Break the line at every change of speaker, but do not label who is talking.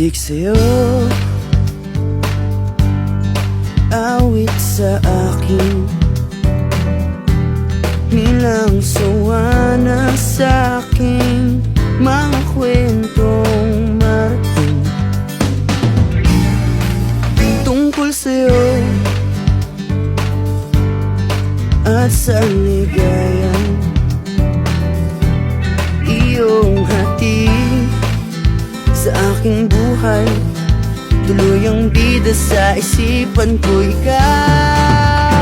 Titik sa'yo, awit sa akin, nilang sawa na sa'king mga kwentong marating tungkol sa'yo at sa ligayan iyong hatid sa aking buhay. Tuluyang bida sa isipan ko ikaw.